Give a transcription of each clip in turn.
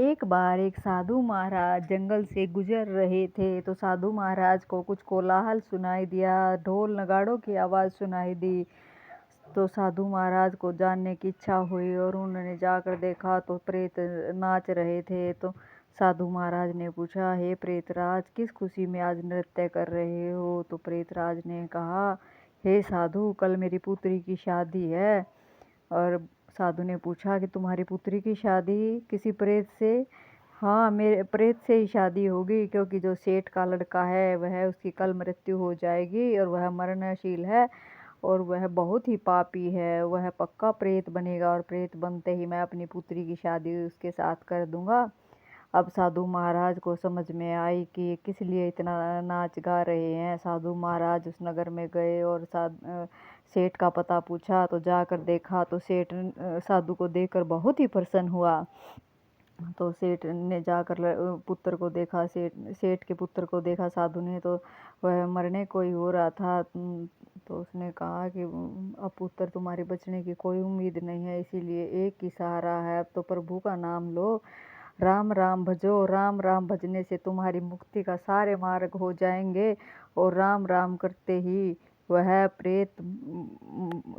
एक बार एक साधु महाराज जंगल से गुजर रहे थे तो साधु महाराज को कुछ कोलाहल सुनाई दिया। ढोल नगाड़ों की आवाज़ सुनाई दी तो साधु महाराज को जानने की इच्छा हुई और उन्होंने जाकर देखा तो प्रेत नाच रहे थे। तो साधु महाराज ने पूछा, हे प्रेतराज, किस खुशी में आज नृत्य कर रहे हो? तो प्रेतराज ने कहा, हे साधु, कल मेरी पुत्री की शादी है। और साधु ने पूछा कि तुम्हारी पुत्री की शादी किसी प्रेत से? हाँ, मेरे प्रेत से ही शादी होगी, क्योंकि जो सेठ का लड़का है वह उसकी कल मृत्यु हो जाएगी और वह मरणशील है और वह बहुत ही पापी है। वह पक्का प्रेत बनेगा और प्रेत बनते ही मैं अपनी पुत्री की शादी उसके साथ कर दूंगा। अब साधु महाराज को समझ में आई कि किस लिए इतना नाच गा रहे हैं। साधु महाराज उस नगर में गए और सेठ का पता पूछा तो जाकर देखा तो सेठ साधु को देखकर बहुत ही प्रसन्न हुआ। तो सेठ ने जाकर पुत्र को देखा, सेठ के पुत्र को देखा साधु ने, तो वह मरने को ही हो रहा था। तो उसने कहा कि अब पुत्र, तुम्हारे बचने की कोई उम्मीद नहीं है, इसीलिए एक ही सहारा है, अब तो प्रभु का नाम लो, राम राम भजो। राम राम भजने से तुम्हारी मुक्ति का सारे मार्ग हो जाएंगे। और राम राम करते ही वह प्रेत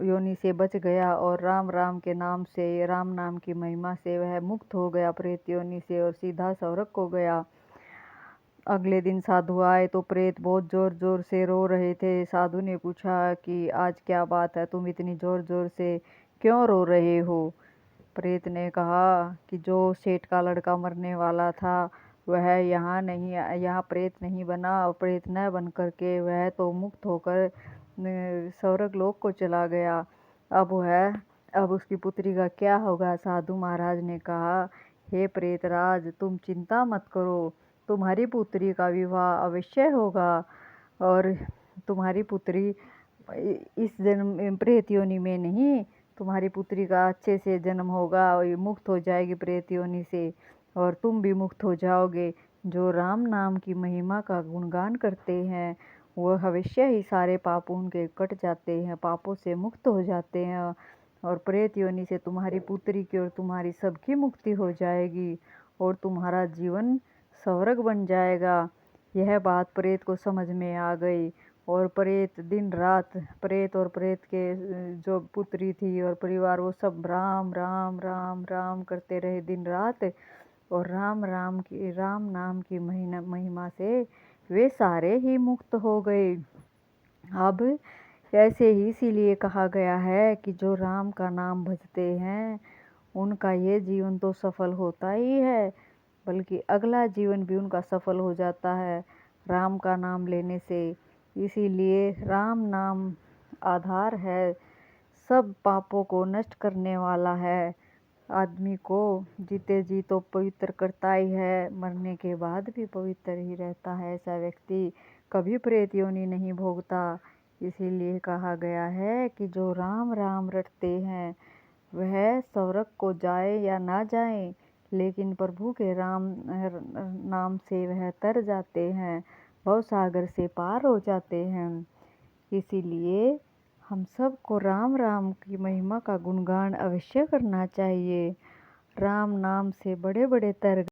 योनि से बच गया और राम राम के नाम से, राम नाम की महिमा से वह मुक्त हो गया प्रेत योनि से और सीधा स्वर्ग को गया। अगले दिन साधु आए तो प्रेत बहुत जोर जोर से रो रहे थे। साधु ने पूछा कि आज क्या बात है, तुम इतनी जोर जोर से क्यों रो रहे हो? प्रेत ने कहा कि जो सेठ का लड़का मरने वाला था वह यहाँ नहीं, यहाँ प्रेत नहीं बना और प्रेत न बन करके वह तो मुक्त होकर स्वर्ग लोक को चला गया। अब उसकी पुत्री का क्या होगा? साधु महाराज ने कहा, हे प्रेतराज, तुम चिंता मत करो, तुम्हारी पुत्री का विवाह अवश्य होगा और तुम्हारी पुत्री इस जन्म प्रेत योनि में नहीं, तुम्हारी पुत्री का अच्छे से जन्म होगा और ये मुक्त हो जाएगी प्रेत योनि से और तुम भी मुक्त हो जाओगे। जो राम नाम की महिमा का गुणगान करते हैं वह अवश्य ही सारे पाप उनके कट जाते हैं, पापों से मुक्त हो जाते हैं और प्रेत योनि से तुम्हारी पुत्री की और तुम्हारी सबकी मुक्ति हो जाएगी और तुम्हारा जीवन स्वर्ग बन जाएगा। यह बात प्रेत को समझ में आ गई और प्रेत दिन रात, प्रेत और प्रेत के जो पुत्री थी और परिवार, वो सब राम राम राम राम करते रहे दिन रात और राम नाम की महिमा से वे सारे ही मुक्त हो गए। अब ऐसे ही इसीलिए कहा गया है कि जो राम का नाम भजते हैं उनका ये जीवन तो सफल होता ही है, बल्कि अगला जीवन भी उनका सफल हो जाता है राम का नाम लेने से। इसीलिए राम नाम आधार है, सब पापों को नष्ट करने वाला है, आदमी को जीते जी तो पवित्र करता ही है, मरने के बाद भी पवित्र ही रहता है। ऐसा व्यक्ति कभी प्रेत योनि नहीं भोगता। इसीलिए कहा गया है कि जो राम राम रटते हैं वह स्वर्ग को जाए या ना जाए, लेकिन प्रभु के राम नाम से वह तर जाते हैं, भव सागर से पार हो जाते हैं। इसीलिए हम सबको राम राम की महिमा का गुणगान अवश्य करना चाहिए। राम नाम से बड़े बड़े तर